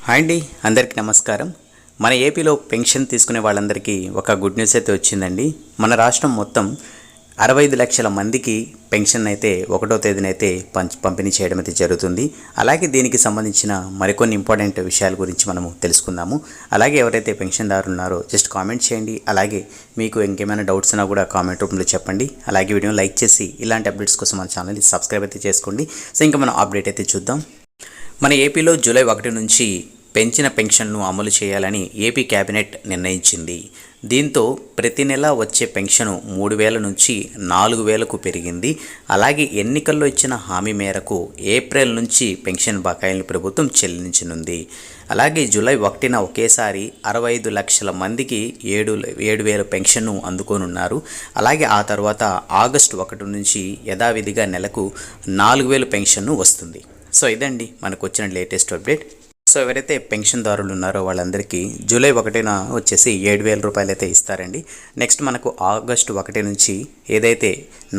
Hi అండి, అందరికీ నమస్కారం. మన ఏపీలో పెన్షన్ తీసుకునే వాళ్ళందరికీ ఒక గుడ్ న్యూస్ అయితే వచ్చిందండి. మన రాష్ట్రం మొత్తం 65 లక్షల మందికి పెన్షన్ అయితే 1వ తేదీన అయితే పంపిణీ చేయడం అయితే జరుగుతుంది. అలాగే దీనికి సంబంధించిన మరికొన్ని ఇంపార్టెంట్ విషయాల గురించి మనము తెలుసుకుందాము. అలాగే ఎవరైతే పెన్షన్దారులు ఉన్నారో జస్ట్ కామెంట్ చేయండి. అలాగే మీకు ఇంకేమైనా డౌట్స్ ఉన్నా కూడా కామెంట్ రూపంలో చెప్పండి. అలాగే వీడియోని లైక్ చేసి ఇలాంటి అప్డేట్స్ కోసం మన ఛానల్ని సబ్స్క్రైబ్ అయితే చేసుకోండి. సో ఇంకా మనం అప్డేట్ అయితే చూద్దాం. మన ఏపీలో జూలై 1 నుంచి పెంచిన పెన్షన్ను అమలు చేయాలని ఏపీ కేబినెట్ నిర్ణయించింది. దీంతో ప్రతి నెల వచ్చే పెన్షను 3,000 నుంచి 4,000కు పెరిగింది. అలాగే ఎన్నికల్లో ఇచ్చిన హామీ మేరకు ఏప్రిల్ నుంచి పెన్షన్ బకాయిలను ప్రభుత్వం చెల్లించనుంది. అలాగే జూలై 1న ఒకేసారి 65 లక్షల మందికి 7,000 పెన్షన్ను అందుకోనున్నారు. అలాగే ఆ తర్వాత ఆగస్టు 1 నుంచి యథావిధిగా నెలకు 4,000 పెన్షన్ను వస్తుంది. సో ఇదండి మనకు వచ్చిన లేటెస్ట్ అప్డేట్. సో ఎవరైతే పెన్షన్దారులు ఉన్నారో వాళ్ళందరికీ జూలై 1న వచ్చేసి 7,000 రూపాయలు అయితే ఇస్తారండి. నెక్స్ట్ మనకు ఆగస్టు 1 నుంచి ఏదైతే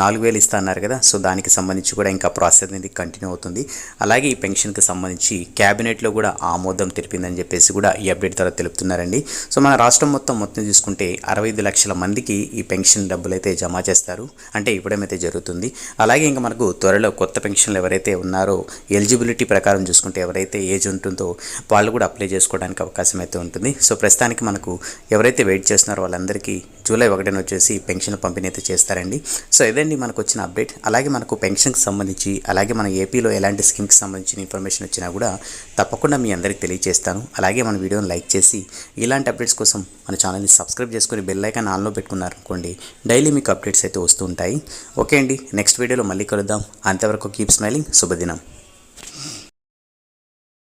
4,000 ఇస్తా అన్నారు కదా, సో దానికి సంబంధించి కూడా ఇంకా ప్రాసెస్ అనేది కంటిన్యూ అవుతుంది. అలాగే ఈ పెన్షన్కి సంబంధించి క్యాబినెట్లో కూడా ఆమోదం తెలిపిందని చెప్పేసి కూడా ఈ అప్డేట్ ద్వారా తెలుపుతున్నారండి. సో మన రాష్ట్రం మొత్తం చూసుకుంటే 65 లక్షల మందికి ఈ పెన్షన్ డబ్బులు అయితే జమ చేస్తారు, అంటే ఇవ్వడమైతే జరుగుతుంది. అలాగే ఇంకా మనకు త్వరలో కొత్త పెన్షన్లు ఎవరైతే ఉన్నారో ఎలిజిబిలిటీ ప్రకారం చూసుకుంటే ఎవరైతే ఏజ్ ఉంటుందో వాళ్ళు కూడా అప్లై చేసుకోవడానికి అవకాశం అయితే ఉంటుంది. సో ప్రస్తుతానికి మనకు ఎవరైతే వెయిట్ చేస్తున్నారో వాళ్ళందరికీ జూలై 1న వచ్చేసి పెన్షన్ పంపిణీ అయితే చేస్తారండి. సో ఇదండి మనకు వచ్చిన అప్డేట్. అలాగే మనకు పెన్షన్కి సంబంధించి అలాగే మన ఏపీలో ఎలాంటి స్కీమ్కి సంబంధించిన ఇన్ఫర్మేషన్ వచ్చినా కూడా తప్పకుండా మీ అందరికీ తెలియజేస్తాను. అలాగే మన వీడియోని లైక్ చేసి ఇలాంటి అప్డేట్స్ కోసం మన ఛానల్ని సబ్స్క్రైబ్ చేసుకొని బెల్ ఐకాన్ ఆన్లో పెట్టుకున్నారనుకోండి, డైలీ మీకు అప్డేట్స్ అయితే వస్తూ ఉంటాయి. ఓకే అండి, నెక్స్ట్ వీడియోలో మళ్ళీ కలుద్దాం. అంతవరకు కీప్ స్మైలింగ్. శుభదినం.